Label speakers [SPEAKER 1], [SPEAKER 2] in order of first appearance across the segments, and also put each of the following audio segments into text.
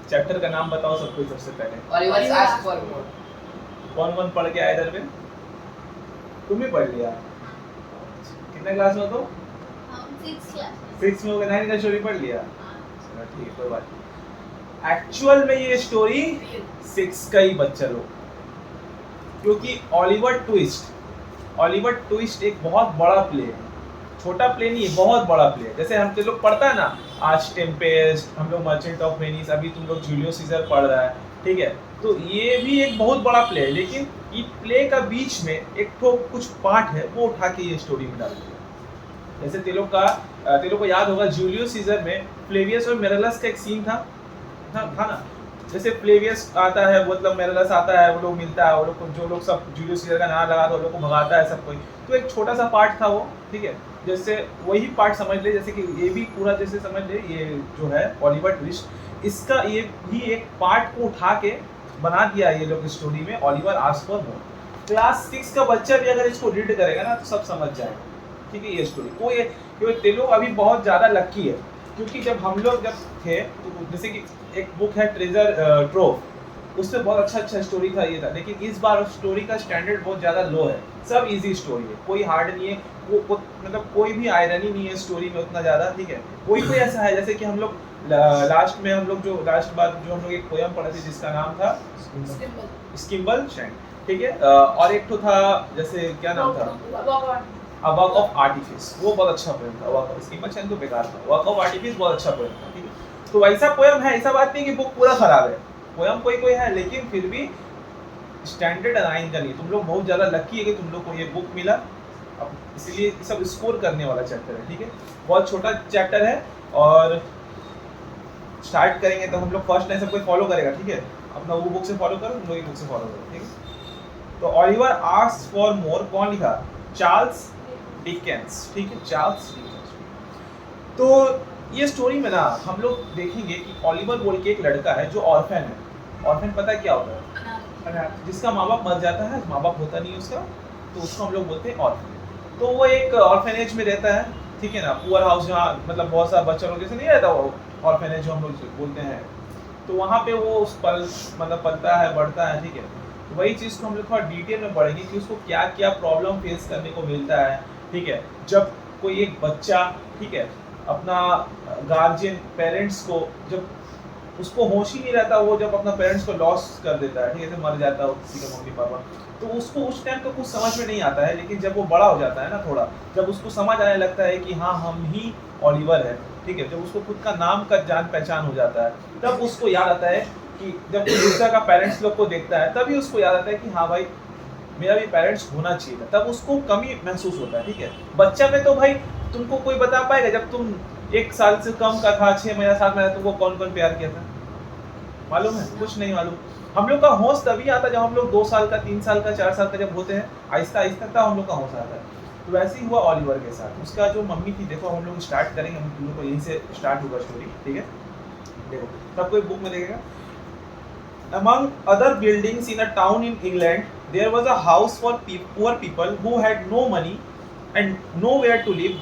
[SPEAKER 1] Chapter का नाम बताओ सबको सबसे पहले।
[SPEAKER 2] Oliver's asked for more.
[SPEAKER 1] कौन कौन पढ़ के आया इधर पे? तुम ही पढ़ लिया? कितने क्लास में हो तुम?
[SPEAKER 3] हम 6 क्लास
[SPEAKER 1] 6 में हो गए, 9 का स्टोरी पढ़ लिया? चलो ठीक है, कोई बात नहीं। एक्चुअल में ये स्टोरी 6 का ही बच्चा लोग, क्योंकि ऑलिवर ट्विस्ट एक बहुत बड़ा प्ले है, छोटा प्ले नहीं है, बहुत बड़ा प्ले है। जैसे हम लोग पढ़ता है ना आज टेम्पेस्ट, हम लोग मर्चेंट ऑफ वेनिस, अभी तुम लोग जूलियस सीजर पढ़ रहा है, ठीक है? तो ये भी एक बहुत बड़ा प्ले है, लेकिन ये प्ले का बीच में एक तो कुछ पार्ट है वो उठा के ये स्टोरी में डाल दिया। जैसे तेलों को याद होगा जूलियस सीजर में फ्लेवियस और मेरेलस का एक सीन था ना। जैसे फ्लेवियस आता है, मतलब मेरेलस आता है, वो लोग मिलता है, वो लोग को जो लोग सब जूलियस सीजर का नाम लगा, तो वो लोग को भगाता है सब कोई। तो एक छोटा सा पार्ट था वो, ठीक है? जैसे वही पार्ट समझ ले, जैसे कि ये भी पूरा जैसे समझ ले, ये जो है ऑलिवर ट्विस्ट, इसका ये भी एक पार्ट को उठा के बना दिया ये लोग स्टोरी में, Oliver asked for more. Class 6 का बच्चा भी अगर इसको रीड करेगा ना तो सब समझ जाएगा, ठीक है? ये स्टोरी कोई तेलुगु अभी बहुत ज़्यादा लकी है, क्योंकि जब हम लोग थे तो जैसे कि एक बुक है ट्रेजर ट्रोव, उससे बहुत अच्छा स्टोरी था ये था, लेकिन इस बार स्टोरी का स्टैंडर्ड बहुत ज़्यादा लो है। सब इजी स्टोरी है, कोई हार्ड नहीं है, मतलब कोई भी आयरनी नहीं है स्टोरी में उतना ज़्यादा, ठीक है? कोई ऐसा है, जैसे कि हम लोग लास्ट में हम लोग जो लास्ट बार जो हम लोग एक पोयम पढ़े थे जिसका नाम था स्किम्बल शैंक, ठीक है? और एक तो था, जैसे क्या नाम था, A Work of Artifice, वो बहुत अच्छा पोएम था। वर्क ऑफ स्किम्बल शैंक तो बेकार था, वर्क ऑफ आर्टिफिस बहुत अच्छा पोएम था, ठीक है? तो वैसा पोएम है, ऐसा बात नहीं कि बुक पूरा खराब है, पोएम कोई है, लेकिन फिर भी स्टैंडर्ड 9 का नहीं। तुम लोग बहुत ज़्यादा लकी है कि तुम लोग को ये बुक मिला, अब इसीलिए सब स्कोर करने वाला चैप्टर है, ठीक है? बहुत छोटा चैप्टर है, और स्टार्ट करेंगे तो हम लोग फर्स्ट लाइन सब कोई फॉलो करेगा, ठीक है? अपना वो बुक से फॉलो करो, तुम लोग बुक से फॉलो करो, ठीक है? तो ऑलिवर आस्क्ड फॉर मोर कौन लिखा? चार्ल्स डिकेंस, ठीक है? Charles Dickens. तो ये स्टोरी में ना हम लोग देखेंगे कि ऑलिवर बोल के एक लड़का है जो ऑर्फन है। ऑर्फन पता है क्या होता है? जिसका माँ बाप मर जाता है, माँ बाप होता नहीं उसका, तो उसको हम लोग बोलते हैं ऑर्फन। तो वो एक ऑर्फनेज में रहता है, ठीक है ना? पुअर हाउस, जहाँ मतलब बहुत सारा बच्चा लोग जैसे नहीं रहता वो ऑर्फनेज जो हम लोग बोलते हैं, तो वहाँ पे वो पलता है, बढ़ता है, ठीक है? वही चीज़ को हम लोग थोड़ा डिटेल में पढ़ेंगे कि उसको क्या क्या प्रॉब्लम फेस करने को मिलता है, ठीक है? जब कोई एक बच्चा, ठीक है, अपना गार्जियन पेरेंट्स को, जब उसको होश ही नहीं रहता, वो जब अपना पेरेंट्स को लॉस कर देता है, ठीक है, मर जाता है किसी का मम्मी पापा, तो उसको उस टाइम तो कुछ समझ में नहीं आता है, लेकिन जब वो बड़ा हो जाता है ना थोड़ा, जब उसको समझ आने लगता है कि हाँ हम ही ऑलिवर है, ठीक है, जब उसको खुद का नाम का जान पहचान हो जाता है, तब उसको याद आता है कि जब दूसरा का पेरेंट्स लोग को देखता है, तभी उसको याद आता है कि हाँ भाई मेरा भी पेरेंट्स होना चाहिए था, तब उसको कमी महसूस होता है, ठीक है? बच्चा में तो भाई तुमको कोई बता पाएगा, जब तुम 1 साल से कम का था, 6 महीना 7 महीना, तुमको कौन कौन प्यार किया था? मालूम है? कुछ नहीं मालूम। हम लोग का होश तभी आता जब हम लोग 2 साल का, 3 साल का, 4 साल का जब होते हैं, आहिस्ता आहिस्ता तब हम लोग का होश आता है। तो वैसे ही हुआ ऑलिवर के साथ। उसका जो मम्मी थी, देखो हम लोग स्टार्ट करेंगे, हम लोग को यहीं से स्टार्ट होगा स्टोरी, ठीक है? देखो सब कोई बुक में देखेगा। Among other buildings in a town in England, there was a house for poor people who had no money and nowhere to live.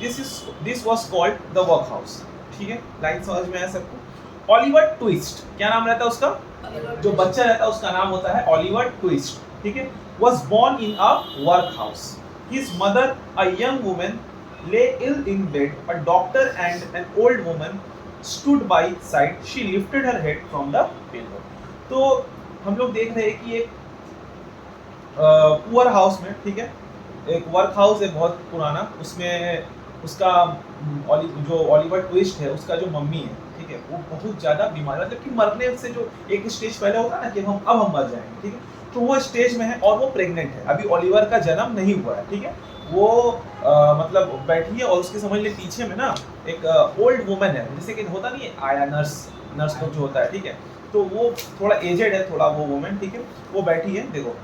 [SPEAKER 1] This was called the workhouse. ठीक है? लाइन समझ में आया सबको? ऑलिवर ट्विस्ट, क्या नाम रहता है उसका? जो बच्चा रहता है उसका नाम होता है ऑलिवर ट्विस्ट, ठीक है? Was born in a workhouse. His mother, a young woman, lay ill in bed. A doctor and an old woman stood by side. She lifted her head from the pillow. तो हम लोग देख रहे हैं कि एक पुअर हाउस में, ठीक है, एक वर्क हाउस है बहुत पुराना, उसमें उसका जो ऑलिवर ट्विस्ट है उसका जो मम्मी है, ठीक है, वो बहुत ज़्यादा बीमार है, मतलब कि मरने से जो एक स्टेज पहले होता है ना कि हम मर जाएंगे, ठीक है, तो वो स्टेज में है और वो प्रेग्नेंट है, अभी ऑलिवर का जन्म नहीं हुआ है, ठीक है? वो मतलब बैठी है और उसके समझ ले पीछे में ना एक ओल्ड वुमन है, जैसे कि होता नहीं है आया नर्स लोग जो होता है, ठीक है, तो वो थोड़ा एजेड है, थोड़ा वो वुमन, ठीक है, वो बैठी है। देखो,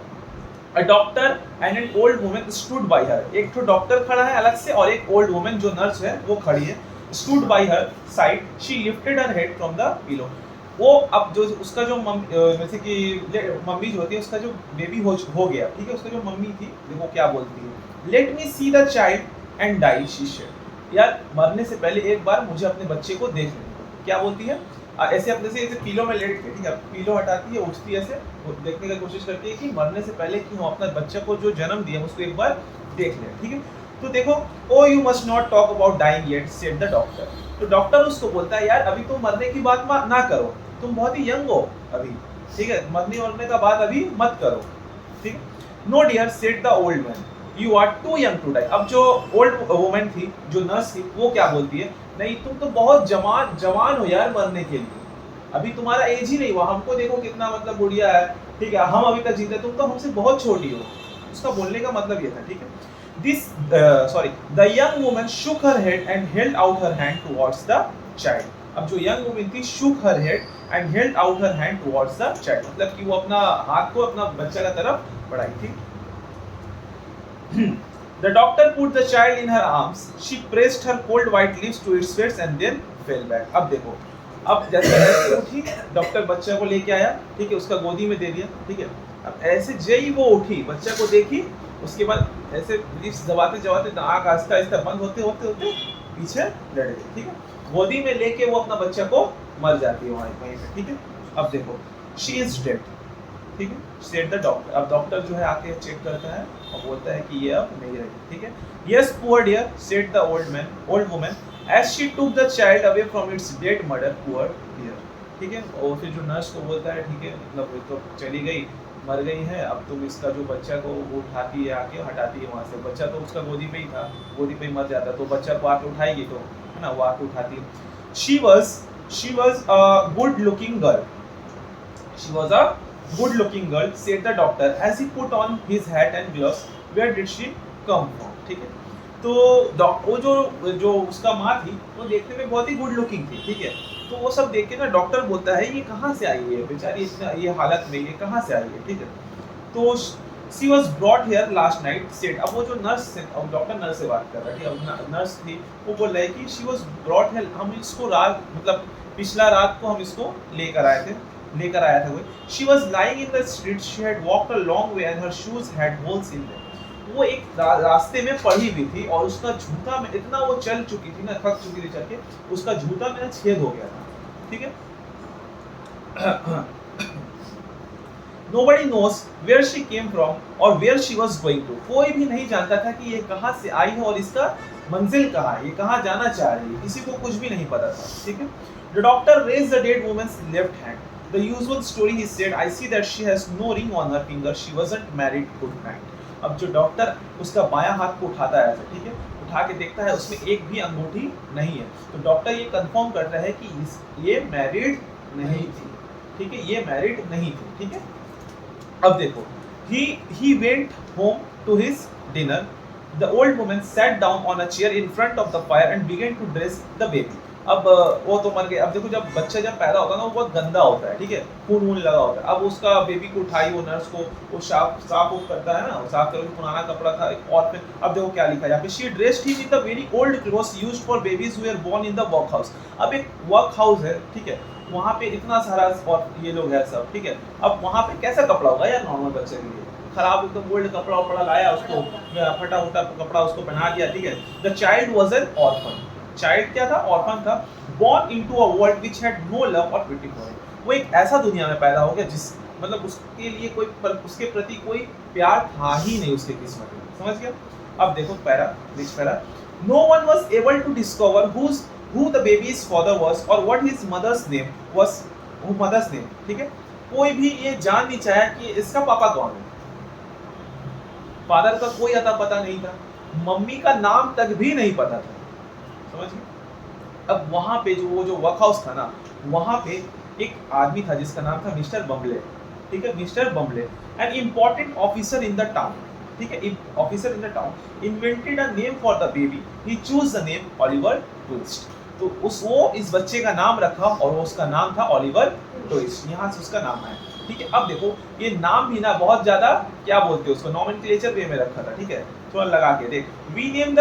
[SPEAKER 1] a doctor and an old woman stood by हर, एक तो डॉक्टर खड़ा है अलग से और एक ओल्ड वुमन जो नर्स है वो खड़ी है, stood by her side, she lifted her head from the pillow. वो अब जो उसका जो जैसे कि मम्मी जो होती है, उसका जो बेबी हो गया, ठीक है, उसका जो मम्मी थी, देखो क्या बोलती है, let me see the child and die, she said, यार मरने से पहले एक बार मुझे अपने बच्चे को देख लेने, क्या बोलती है? ऐसे अपने से ऐसे पीलो में लेट के, ठीक है, पीलो हटाती है, उठती है, ऐसे वो देखने की कोशिश करती है कि मरने से पहले कि हम अपना बच्चा को जो जन्म दिया उसको एक बार देख लें, ठीक है। तो देखो, oh you must not talk about dying yet said the doctor. तो डॉक्टर उसको बोलता है यार अभी तुम मरने की बात ना करो, तुम बहुत ही यंग हो अभी, ठीक है, मरने का बात अभी मत करो, ठीक। No dear said the old man, you are too young to die. अब जो ओल्ड वुमन थी, जो नर्स थी, वो क्या बोलती है, नहीं तुम तो बहुत जवान हो यार मरने के लिए, अभी तुम्हारा एज ही नहीं हुआ, हमको देखो कितना मतलब बुढ़िया है, ठीक है, हम अभी तक जीते, तुम तो हमसे बहुत छोटी हो। उसका बोलने का मतलब ये था, ठीक है। This the young woman shook her head and held out her hand towards the child. अब जो young woman थी shook her head and held out her hand towards the child, मतलब कि वो अपना हाथ को अपना बच्चा की तरफ बढ़ाई थी। The doctor put the child in her arms. She pressed her cold white lips to its face and then fell back. अब देखो, अब जैसे उठी, डॉक्टर बच्चा को लेके आया, ठीक है, उसका गोदी में दे दिया, ठीक है। अब ऐसे जई वो उठी, बच्चा को देखी, उसके बाद ऐसे लिप्स दबाते दबाते आँख आस्ता आस्ता बंद होते होते होते पीछे लड़ गई, ठीक है। गोदी में लेके वो अपना बच्चा को मर जाती है वहीं पे, ठीक है। अब देखो, शी इज डेड, ठीक है, सेड द डॉक्टर। अब डॉक्टर जो है आके चेक करता है और बोलता है कि ये अब नहीं रही, ठीक है। Yes poor dear said the old woman as she took the child away from its dead mother, poor dear, ठीक है। और फिर जो नर्स को बोलता है, ठीक है, मतलब वो तो चली गई, मर गई है, अब तुम इसका जो बच्चा को वो उठाती है, आके हटाती है वहाँ से, बच्चा तो उसका गोदी पे ही था, गोदी पे ही मर जाता, तो बच्चा को आके उठाएगी, तो है ना, वो आके उठाती है। She was a good looking girl, she was a good looking girl said the doctor as he put on his hat and gloves, where did she come from, ठीक है। तो वो जो उसका माँ थी, वो देखने में बहुत ही गुड लुकिंग थी, ठीक है। तो वो सब देख के ना डॉक्टर बोलता है ये कहाँ से आई है बेचारी, इतना ये हालत में, ये कहाँ से आई है, ठीक है। तो she was brought here last night said. अब वो जो नर्स है, अब डॉक्टर नर्स से बात कर रहा है, ठीक है, नर्स थी, वो बोल रहा है कि शी वॉज ब्रॉट हेयर, हम इसको रात मतलब पिछला रात को हम इसको लेकर आया था वो। She was lying in the street, she had walked a long way and her shoes had holes in them. वो एक रास्ते में पड़ी हुई थी और उसका जूता में इतना वो चल चुकी थी ना, थक चुकी थी चल के, उसका जूता में छेद हो गया था, ठीक है। Nobody knows where she came from or where she was going to. कोई भी नहीं जानता था कि ये कहाँ से आई है और इसका मंजिल कहाँ है, ये कहाँ जाना चाह रही है, किसी को कुछ भी नहीं पता था, ठीक है। The doctor raised the dead woman's left hand. The usual story he said, I see that she has no ring on her finger. She wasn't married. Good night. अब जो डॉक्टर उसका बायां हाथ को उठाता है ऐसे, ठीक है, उठा के देखता है उसमें एक भी अंगूठी नहीं है, तो डॉक्टर ये कंफर्म करता है कि ये मैरिड नहीं थी, ठीक है, ये मैरिड नहीं थी, ठीक है। अब देखो, he went home to his dinner. The old woman sat down on a chair in front of the fire and began to dress the baby. अब वो तो मर गए। अब देखो, जब बच्चा जब पैदा होता है ना, वो बहुत गंदा होता है, ठीक है, खून वून लगा होता है। अब उसका बेबी को उठाई, वो नर्स को वो साफ करता है ना, साफ करके पुराना कपड़ा था और फिर अब देखो क्या लिखा है यहाँ पे, she dressed him in the very old clothes used for babies who were born in the workhouse. अब एक वर्क हाउस है, ठीक है, वहाँ पे इतना सारा और ये लोग है सब, ठीक है। अब वहाँ पे कैसा कपड़ा होगा यार नॉर्मल बच्चे के लिए, खराब एकदम ओल्ड कपड़ा लाया, उसको फटा उटा कपड़ा उसको पहना दिया, ठीक है। The child was an orphan. Child क्या था? ऑर्फन था। Born into a world which had no love or pity for him. वो एक ऐसा दुनिया में पैदा हो गया जिस मतलब उसके लिए कोई उसके प्रति कोई प्यार था ही नहीं उसके किस्मत में, समझ गया। अब देखो next para, no one was able to discover who the baby's father was or what his mother's name was, ठीक है। कोई भी ये जान नहीं चाहा कि इसका पापा कौन है। फादर का कोई अता पता नहीं था, मम्मी का नाम तक भी नहीं पता था, समझ गए। अब वहां पे जो वर्क हाउस था ना, वहां पे एक आदमी था जिसका नाम था मिस्टर बम्बले, ठीक है, mister Bumble, an important officer in the town, ठीक है, officer in the town invented a name for the baby, he choose the name Oliver Twist. तो वो इस बच्चे का नाम रखा और उसका नाम था ऑलिवर ट्विस्ट, यहाँ से उसका नाम आया, ठीक है। अब देखो, ये नाम भी ना बहुत ज्यादा क्या बोलते हैं उसको, नॉमेनक्लेचर वे में रखा था, ठीक है। थोड़ा लगा के देख, we name the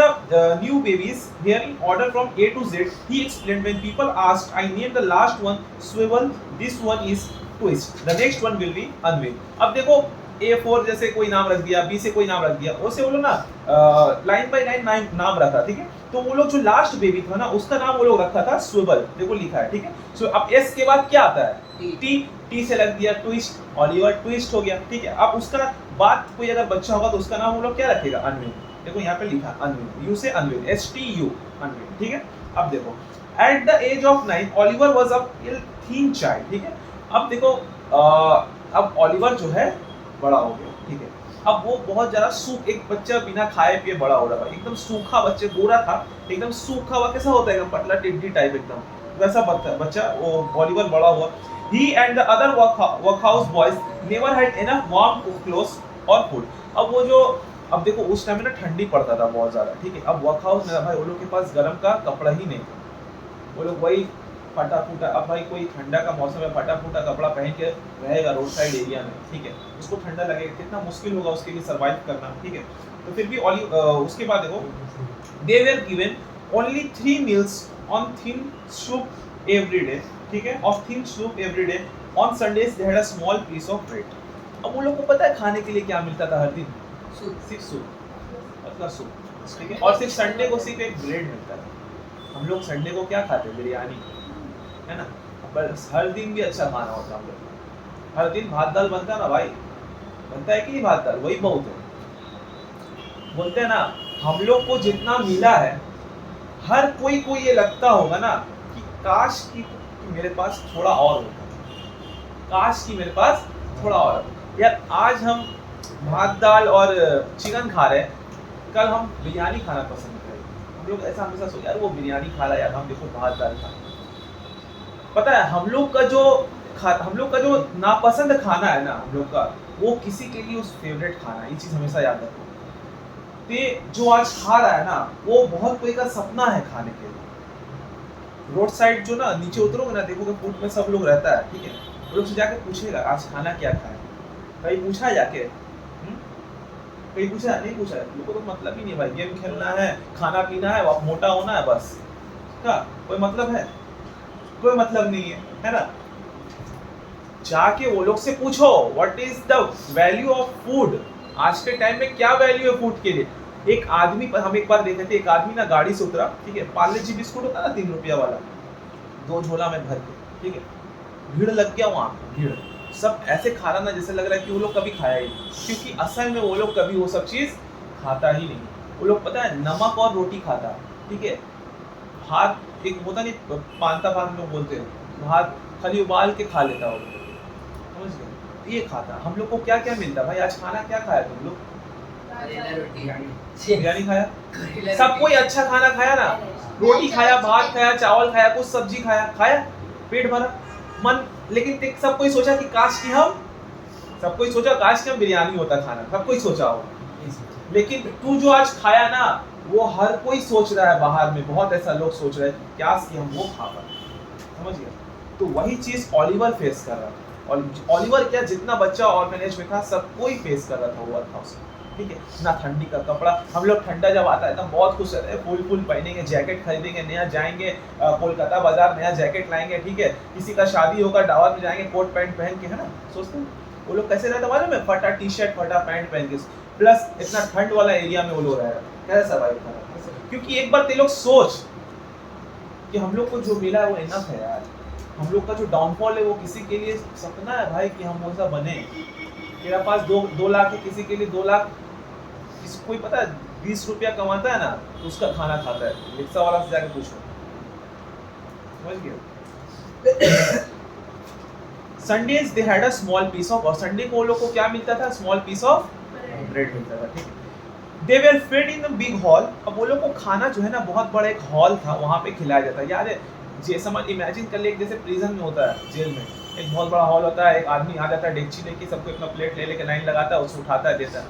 [SPEAKER 1] new babies here in order from A to Z. He explained, when people asked, I named the last one Swivel, this one is Twist, the next one will be Unveil. अब देखो, A4 जैसे कोई नाम रख दिया, B से कोई नाम रख दिया, उससे वो लोग ना लाइन बाय लाइन नाम रखा, ठीक है। तो वो लोग जो लास्ट बेबी था ना उसका नाम वो लोग रखा था स्विबल, देखो लिखा है, ठीक है। सो अब S के बाद क्या आता है T से लग दिया ट्विस्ट, ओलिवर ट्विस्ट हो गया, ठीक है। अब उसका बाद कोई अगर बच्चा होगा तो उसका नाम वो लोग क्या रखेगा, अनविन, देखो यहाँ पे लिखा अनविन, यू से अनविन, STU अनविन, ठीक है। अब देखो at the age of 9 Oliver was a thin child, ठीक है। अब देखो अब ओलिवर जो है बड़ा हो गया, ठीक है। अब वो बहुत ज्यादा सूख, एक बच्चा बिना खाए पिए बड़ा हो रहा था, एकदम सूखा बच्चा, गोरा था एकदम सूखा हुआ, कैसा होता है एकदम पतला टिड्डी टाइप एकदम वैसा बच्चा वो ओलिवर बड़ा हुआ। He and the other workhouse boys never had enough warm clothes और फूड। अब वो जो अब देखो उस टाइम में ना ठंडी पड़ता था बहुत ज्यादा, ठीक है। अब वर्कहाउस में भाई वो लोग के पास गर्म का कपड़ा ही नहीं था, वो लोग वही फटा फूटा, अब भाई कोई ठंडा का मौसम है फटा फूटा कपड़ा पहन के रहेगा रोड साइड एरिया में, ठीक है, उसको ठंडा लगेगा, कितना मुश्किल होगा उसके लिए सर्वाइव करना, ठीक है। तो फिर भी उसके बाद देखो they were given only 3 meals on thin soup every day, ठीक है, of thin soup every day, on Sundays they had a small piece of bread. अब उन लोग को पता है खाने के लिए क्या मिलता था हर दिन, सिर्फ सूप, मतलब सूप, ठीक है, और सिर्फ संडे को सिर्फ एक ब्रेड मिलता था। हम लोग संडे को क्या खाते हैं, बिरयानी, है ना, बस हर दिन भी अच्छा खाना होता है हम लोग, हर दिन भात दाल बनता है ना भाई, बनता है कि नहीं भात दाल, वही बहुत है। बोलते हैं ना हम लोग को जितना मिला है, हर कोई को ये लगता होगा ना कि काश कि मेरे पास थोड़ा और होता, काश कि मेरे पास थोड़ा और, यार आज हम भात दाल और चिकन खा रहे हैं, कल हम बिरयानी खाना पसंद करें। हम लोग ऐसा हमेशा सोच, यार वो बिरयानी खा रहा है यार, हम देखो भात दाल खा। पता है हम लोग का जो नापसंद खाना है ना हम लोग का, वो किसी के लिए उस फेवरेट खाना है, ये चीज हमेशा याद रखो। तो जो आज खा रहा है ना वो बहुत कोई का सपना है खाने के लिए। रोड साइड जो ना नीचे उतरोगे ना देखोगे फूड में सब लोग रहता है, ठीक है, वो लोग से जाके पूछेगा आज खाना क्या खाए, कहीं पूछा है जाके, कहीं पूछा नहीं पूछा है, लोगों को तो मतलब ही नहीं भाई, गेम खेलना है, खाना पीना है, मोटा होना है, बस क्या कोई मतलब है, कोई मतलब नहीं है ना। जाके वो लोग से पूछो what is the value of food, आज के टाइम में क्या वैल्यू है फूड के लिए। एक आदमी पर हम एक बार देखे थे, एक आदमी ना गाड़ी से उतरा, ठीक है, पार्ले जी बिस्कुट होता है ना 3 रुपया वाला, 2 झोला में भर के, ठीक है, भीड़ लग गया वहां, भीड़, सब ऐसे खा रहा ना जैसे लग रहा है कि वो लोग कभी खाया ही नहीं, क्योंकि असल में वो लोग कभी वो सब चीज खाता ही नहीं। वो लोग पता है नमक और रोटी खाता, ठीक है, भात एक होता नहीं पांता भात हम लोग बोलते हैं, भात खाली उबाल के खा लेता वो लोग, समझ गए, ये खाता। हम लोग को क्या क्या मिलता भाई, आज खाना क्या खाया तुम लोग, बिरयानी खाया, सब कोई अच्छा खाना खाया ना, रोटी खाया, भात खाया, चावल खाया, कुछ सब्जी खाया, पेट भरा, मन, लेकिन सब कोई सोचा कि काश कि हम बिरयानी होता खाना, सब कोई सोचा हो, लेकिन तू जो आज खाया ना वो हर कोई सोच रहा है, बाहर में बहुत ऐसा लोग सोच रहे हैं काश कि हम वो खा पाए, समझ गया। तो वही चीज ओलिवर फेस कर रहा था, और ओलिवर क्या जितना बच्चा ऑर्फनेज में था सब कोई फेस कर रहा था वो वर्कहाउस, ठीक है ना, ठंडी का कपड़ा, हम लोग ठंडा जब आता है तो बहुत खुश रहते हैं, फुल पहनेंगे, जैकेट खरीदेंगे नया, जाएंगे कोलकाता बाजार नया जैकेट लाएंगे, ठीक है, किसी का शादी होगा दावत में जाएंगे कोट पैंट पहन के, है ना, सोचते हैं वो लोग कैसे रहते मालूम है, फटा टी शर्ट फटा पैंट पहन के, प्लस इतना ठंड वाला एरिया में वो लोग रह रहे हैं, कैसे सर्वाइव कर रहे हैं, क्योंकि एक बार ते लोग सोच कि हम लोग को जो मिला है वो इनफ है यार, हम लोग का जो डाउनफॉल है वो किसी के लिए सपना है भाई कि हम वैसा बने। मेरा पास 2 लाख है, किसी के लिए 2 लाख, कोई पता है 20 रुपया कमाता है ना तो उसका खाना खाता है, रिक्शा वाला से जाके पूछो, समझ गए। Sundays they had a small piece of, और संडे को वो लोग को क्या मिलता था, स्मॉल पीस ऑफ ब्रेड मिलता था, ठीक है। They were fed in the big hall, अब वो लोग को खाना जो है ना बहुत बड़ा एक हॉल था वहाँ पे खिलाया जाता है, याद है, जैसे समझ इमेजिन कर ले जैसे प्रिजन में होता है, जेल में एक बहुत बड़ा हॉल होता है, एक आदमी आ जाता है डेगची लेके, सबको अपना प्लेट ले लेके लाइन लगाता है, उसको उठाता है देता है,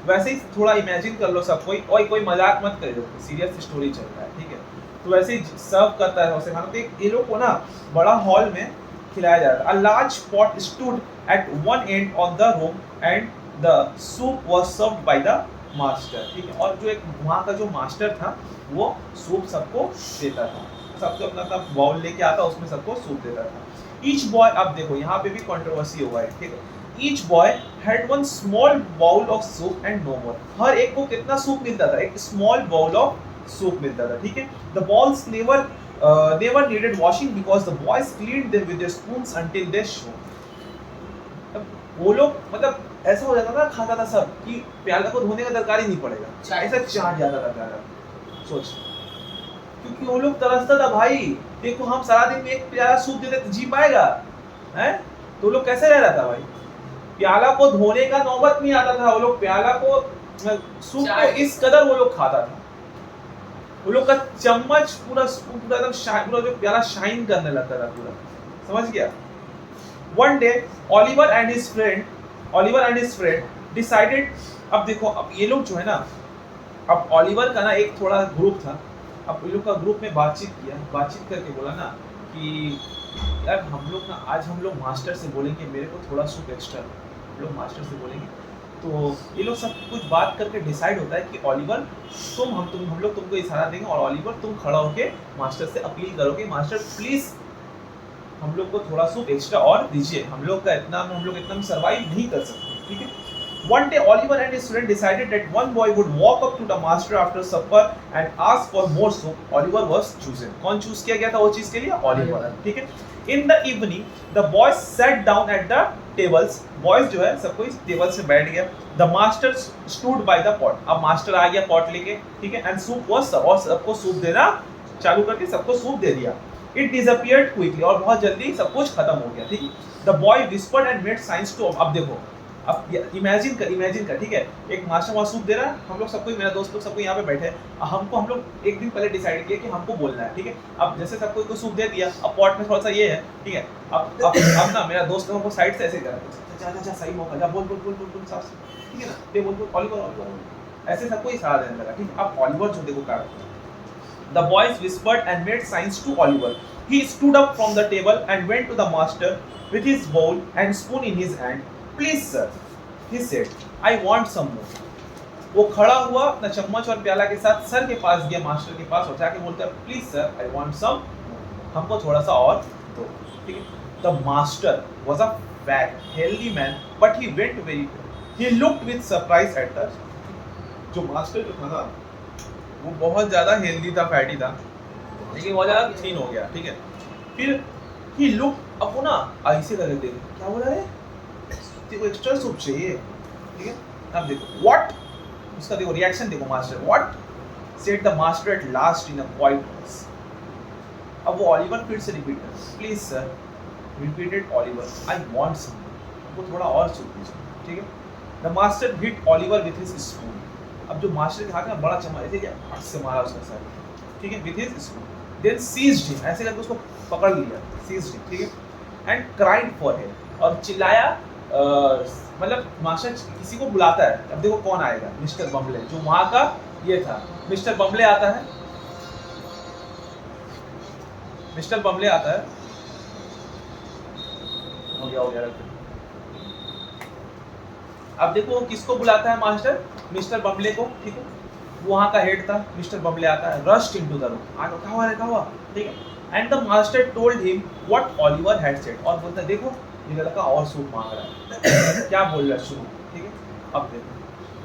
[SPEAKER 1] वैसे ही थोड़ा इमेजिन कर लो सब कोई, और कोई मजाक मत करो, सीरियस स्टोरी चल रहा है, ठीक है, तो वैसे ही सर्व करता है वैसे खाना, तो ये लोग को ना बड़ा हॉल में खिलाया जाता है। A large pot stood at one and of the room and the soup was served by the master, ठीक है, और जो एक वहाँ का जो मास्टर था वो सूप सबको देता था, सबको अपना बाउल लेके आता उसमें सबको सूप देता था। ईच बॉय, अब देखो यहाँ पे भी कंट्रोवर्सी हुआ है, ठीक है, each boy had one small bowl of soup and no more. हर एक को कितना सूप मिलता था? एक स्मॉल बाउल ऑफ सूप मिलता था, ठीक है। The balls never needed washing because the boys cleaned them with their spoons until they show. वो लोग मतलब ऐसा हो जाता था, खाता था सब कि प्याला को धोने का दरकार ही नहीं पड़ेगा, ऐसा चाट जाता था प्याला। सोच, क्योंकि वो लोग तरसता था भाई। देखो हम सारा दिन में एक प्याला सूप देते तो जी पाएगा हैं? तो लोग कैसे रह रहा था भाई? प्याला को धोने का नौबत नहीं आता था। वो लोग प्याला को सूप को इस कदर वो लोग खाता था। वो लोग का चम्मच पूरा एकदम पूरा जो प्याला शाइन करने लगता था पूरा, समझ गया? One day, Oliver and his friend decided। अब देखो, अब ये लोग जो है ना, अब ऑलिवर का ना एक थोड़ा ग्रुप था। अब ये लोग का ग्रुप में बातचीत करके बोला ना कि यार हम लोग ना आज हम लोग मास्टर से बोलेंगे मेरे को थोड़ा सूप एक्स्ट्रा, हम लोग मास्टर से बोलेंगे। तो ये लोग सब कुछ बात करके डिसाइड होता है कि ऑलिवर हम लोग तुमको इशारा देंगे और ऑलिवर तुम खड़ा होके मास्टर से अपील करोगे, मास्टर प्लीज हम लोग को थोड़ा सूप एक्स्ट्रा और दीजिए, हम लोग इतना में सर्वाइव नहीं कर सकते, ठीक है। One day Oliver and his friend decided that one boy would walk up to the master after supper and ask for more soup. Oliver was chosen. कौन चूज किया गया था वो चीज के लिए? ऑलिवर, ठीक है। In the evening, the boys sat down at the tables. Boys जो है सब कोई टेबल से बैठ गया। The master stood by the pot. अब मास्टर आ गया पॉट लेके, ठीक है। And soup was served, और सबको सूप देना चालू करके सबको सूप दे दिया। It disappeared quickly, और बहुत जल्दी सब कुछ खत्म हो गया, ठीक है। The boy whispered and made signs to। अब देखो, अब इमेजिन कर, ठीक है। एक मास्टर वहाँ सूप दे रहा है, हम लोग सबको, मेरा दोस्त लोग सबको यहाँ पे बैठे हैं। हम लोग एक दिन पहले डिसाइड किया कि हमको बोलना है, ठीक है। अब जैसे सबको को सूप दे दिया, अब पॉट में थोड़ा सा ये है, ठीक है। अब ना मेरा दोस्त लोगों को साइड से ऐसे कर, जा सही मौका, जा बोल साफ से, ठीक है ना। दे बोल ऑलिवर, ऐसे सबको इशारा देने लगा, ठीक है। अब ऑलिवर जो देखो क्या, the boys whispered and made signs to Oliver. He stood up from the table and went to the master with his bowl and spoon in his hand. Please sir, he said, I want some more. वो खड़ा हुआ अपना चम्मच और प्याला के साथ sir के पास गया, मास्टर के पास, और जाके बोलता है please sir I want some, हमको थोड़ा सा और दो, ठीक है। The master was a fat, healthy man, but he went very well. He looked with surprise at us. जो मास्टर जो था ना वो बहुत ज़्यादा हेल्दी था, फैटी था, लेकिन बहुत ज़्यादा थीन हो गया, ठीक है। फिर ही लुक, अब वो ना ऐसे कर देते, क्या बोल रहा है, तेरे को एक्स्ट्रा सूप चाहिए, ठीक है। अब देखो व्हाट, उसका देखो रिएक्शन देखो, master what said the master at last in a quiet voice. अब वो ऑलिवर फिर से रिपीट कर, please sir, repeated Oliver, I want some, हमको थोड़ा और सूप दीजिए, ठीक है। The master hit Oliver with his spoon. अब जो मास्टर के हाथ में बड़ा चम्मच ऐसे क्या हाथ से मारा उसका सर, ठीक है, with his spoon. Then seized him, ऐसे करके उसको पकड़ लिया, सीज्ड हिम, ठीक है। एंड क्राइड फॉर हिम, और चिल्लाया, मतलब मास्टर किसी को बुलाता है। अब देखो कौन आएगा, मिस्टर बम्बले, जो वहाँ का ये था। मिस्टर बम्बले आता है, मिस्टर बम्बले आता है, हो गया। अब देखो वो किसको बुलाता है मास्टर, मिस्टर बम्बले को, ठीक है। वो वहाँ का हेड था, मिस्टर बम्बले आता है, रश्ड इनटू द रूम, आगे क्या हुआ, ठीक है। And the master told him what Oliver had said, और बोलता है देखो ये लड़का और सूप मांग रहा है क्या बोल रहा है शुरू, ठीक है। अब देखो,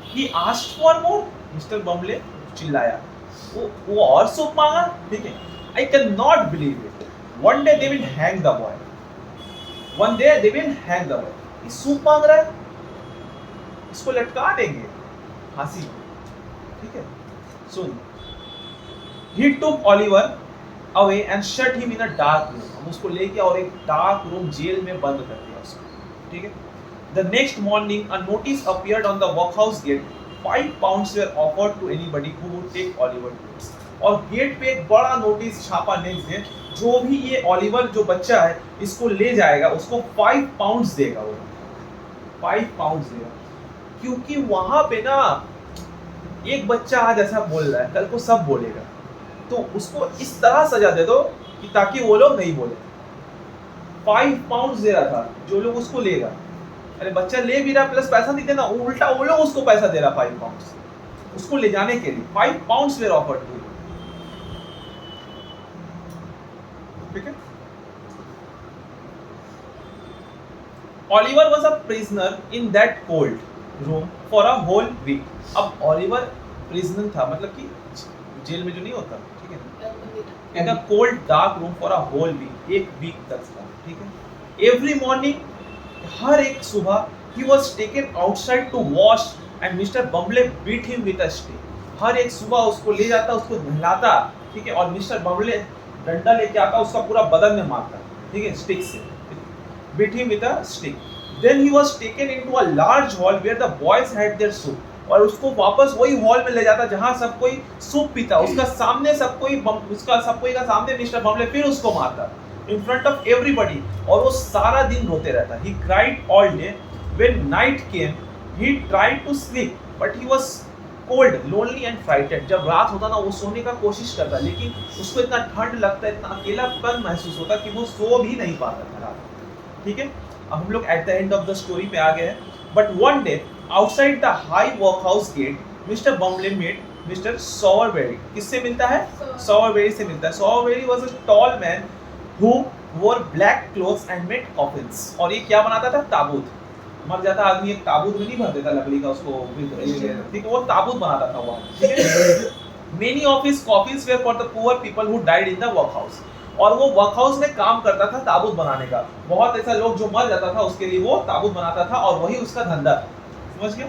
[SPEAKER 1] he asked for more, mister Bumble चिल्लाया, वो और सूप मांगा, ठीक है। I can not believe it, one day they will hang the boy, ये सूप मांग रहा है, इसको लटका देंगे फांसी, ठीक है। सुन, he took Oliver away and shut him in a dark room, हम उसको ले गया और एक डार्क रूम, जेल में बंद कर दिया उसको, ठीक है। The next morning a notice appeared on the workhouse gate. 5 pounds were offered to anybody who would take Oliver to it. और गेट पे एक बड़ा नोटिस छापा नेक्स्ट डे, जो भी ये ऑलिवर जो बच्चा है इसको ले जाएगा उसको 5 पाउंड्स देगा, वो 5 पाउंड्स देगा। क्योंकि वहां पे ना एक बच्चा आज ऐसा बोल रहा है, कल को सब बोलेगा, तो उसको इस तरह सजा दे दो कि ताकि वो लोग नहीं बोले। 5 पाउंड्स दे रहा था, जो लोग उसको लेगा, अरे बच्चा ले भी रहा प्लस पैसा नहीं देना, उल्टा वो लोग उसको पैसा दे रहा 5 पाउंड्स उसको ले जाने के लिए। 5 पाउंड्स वेर ऑफर्ड टू, ठीक है। Oliver was a prisoner in that cold room for a whole week. अब Oliver prisoner था, मतलब कि जेल में जो नहीं होता, ठीक है, in a cold dark room for a whole week, एक वीक तक था, ठीक है। Every morning, हर एक सुबह he was taken outside to wash and Mr. Bumble beat him with a stick. हर एक सुबह उसको ले जाता, उसको नहलाता, ठीक है, और मिस्टर बम्बले डंडा लेके आता, उसका पूरा बदन में मारता, ठीक है, स्टिक से, beat him with a stick. Then he was taken into a large hall where the boys had their soup. और उसको वापस वही हॉल में ले जाता जहां सब कोई सूप पीता, उसका सामने सब कोई का सामने मिस्टर बम्बले फिर उसको मारता in front of everybody, और वो सारा दिन रोते रहता. He cried all day. When night came, he tried to sleep, but he was cold, lonely and frightened. जब रात होता ना वो सोने का कोशिश करता, लेकिन उसको इतना ठंड लगता, इतना अकेलापन महसूस होता कि वो सो भी नहीं पाता था रात. ठीक है, अब हम लोग at the end of the story पे आ गए हैं. But one day outside the high workhouse gate mister Bumble met mister Sowerberry. किससे मिलता है? सॉवरबेरी से मिलता है. Sowerberry was a tall man who wore black clothes and made coffins. और ये क्या बनाता था? ताबूत. मर जाता आदमी एक ताबूत में नहीं भर देता लकड़ी का, उसको ठीक है, वो ताबूत बनाता था वो. ठीक है. Many of his coffins were for the poor people who died in the workhouse. और वो वर्कहाउस में काम करता था ताबूत बनाने का. बहुत ऐसा लोग जो मर जाता था उसके लिए वो ताबूत बनाता था, और वही उसका धंधा था. समझ गया?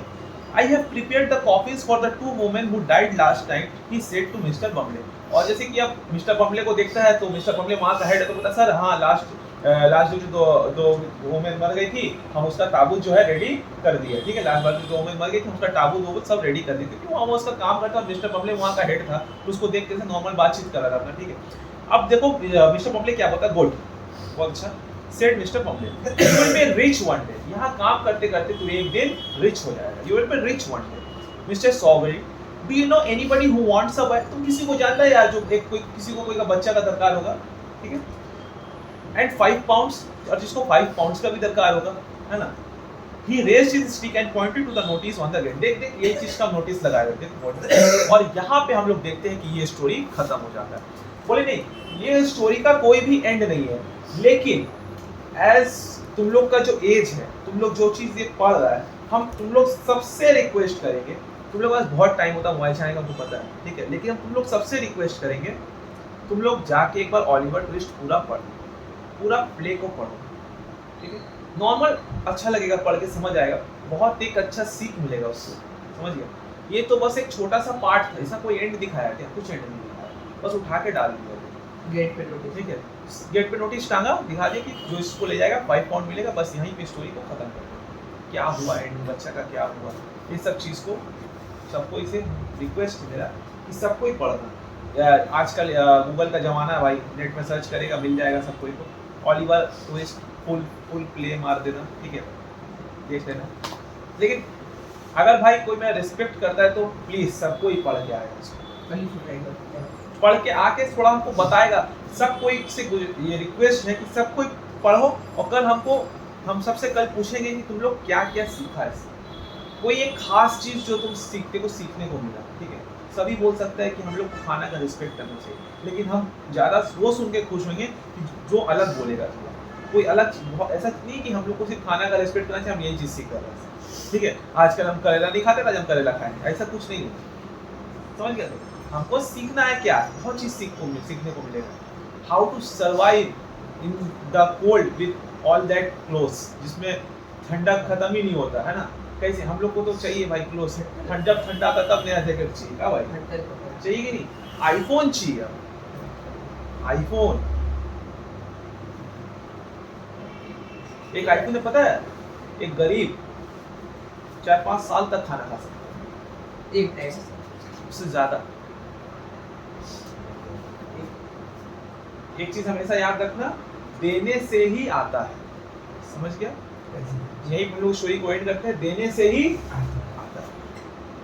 [SPEAKER 1] I have prepared the coffins for the two women who died last night, he said to Mr. बम्बले. और जैसे कि अब मिस्टर बम्बले को देखता है तो मिस्टर बम्बले वहाँ का हेड है, तो बोलता सर हाँ लास्ट जो दो वुमेन मर गई थी, हम उसका ताबूत जो है रेडी कर दिया. ठीक है, लास्ट बार जो वुमेन मर गई थी उसका ताबूत सब रेडी कर दी. क्योंकि वहाँ वो उसका काम करता था. मिस्टर बम्बले वहाँ का हेड था, तो उसको देख के नॉर्मल बातचीत कर रहा था अपना. ठीक है, अब देखो मिस्टर बम्बले क्या बोलता है? गुड, बहुत अच्छा. Said mister Bumble, you will be rich one day. यहाँ काम करते करते तू एक दिन रिच हो जाएगा. You will be rich one day. Mister Sowery, do you know anybody who wants a boy? तुम किसी को जानता है यार जो एक कोई किसी को कोई का बच्चा का दरकार होगा? ठीक है, एंड 5 पाउंड्स, और जिसको 5 पाउंड्स का भी दरकार होगा, है ना. He raised his stick and pointed to the notice on the gate. देख ये चीज का नोटिस लगाया हुआ है. और यहाँ पे हम लोग देखते हैं कि ये स्टोरी खत्म हो जाता है. बोले नहीं, ये स्टोरी का कोई भी एंड नहीं है. लेकिन एज तुम लोग का जो एज है, तुम लोग जो चीज ये पढ़ रहा है, हम तुम लोग सबसे रिक्वेस्ट करेंगे. तुम लोग पास बहुत टाइम होता है मोबाइल चलाने का, तुमको पता है. ठीक है, लेकिन हम तुम लोग सबसे रिक्वेस्ट करेंगे, तुम लोग जाके एक बार ऑलिवर ट्विस्ट पूरा पढ़ो, पूरा प्ले को पढ़ो. ठीक है, नॉर्मल अच्छा लगेगा, पढ़ के समझ आएगा, बहुत एक अच्छा सीख मिलेगा उससे. समझ गया? ये तो बस एक छोटा सा पार्ट था, ऐसा कोई एंड दिखाया क्या? कुछ एंड नहीं दिखाया, बस उठा के डाल दिया गेट पे नोटिस. ठीक है, गेट पे नोटिस टांगा, दिखा दिया कि जो इसको ले जाएगा 5 पाउंड मिलेगा. बस यहीं पे स्टोरी को खत्म कर दिया. क्या हुआ एंड, बच्चा का क्या हुआ, ये सब चीज़ को सबको इसे रिक्वेस्ट मेरा कि सबको ही पढ़ना. आजकल गूगल का ज़माना है भाई, नेट में सर्च करेगा मिल जाएगा सबको. तो ऑलिवर ट्विस्ट फुल प्ले मार देना. ठीक है, देख लेना. लेकिन अगर भाई कोई मेरा रिस्पेक्ट करता है तो प्लीज़ सबको ही पढ़ के आएगा. पढ़ के आके थोड़ा हमको बताएगा. सब कोई से ये रिक्वेस्ट है कि सब कोई पढ़ो, और कल हम सबसे कल पूछेंगे कि तुम लोग क्या क्या सीखा है. कोई एक खास चीज़ जो तुम सीखने को मिला. ठीक है, सभी बोल सकते हैं कि हम लोग को खाना का रिस्पेक्ट करना चाहिए, लेकिन हम ज़्यादा वो सुन के खुश होंगे कि जो अलग बोलेगा. कोई अलग ऐसा नहीं कि हम लोग को सिर्फ खाना का रिस्पेक्ट करना चाहिए, हम यही चीज़ सीख कर रहे हैं. ठीक है, आजकल हम करेला नहीं खाते, आज हम करेला खाएंगे, ऐसा कुछ नहीं है. समझ गया? हमको सीखना है क्या, बहुत चीज़ सीखने को मिलेगा. How to survive in the cold with all that clothes, जिसमें ठंडा खत्म ही नहीं होता है ना. कैसे हम लोग को तो चाहिए भाई क्लोथ्स. ठंडा आता तब नया जैकेट चाहिए. क्या भाई चाहिए कि नहीं? आईफोन चाहिए. आईफोन, एक आईफोन में पता है एक गरीब 4-5 साल तक खाना खा सकता है, एक टाइम उससे ज्यादा. एक चीज हमेशा याद रखना, देने से ही आता है. समझ गया? यही हम लोग स्टोरी को एंड करते हैं, देने से ही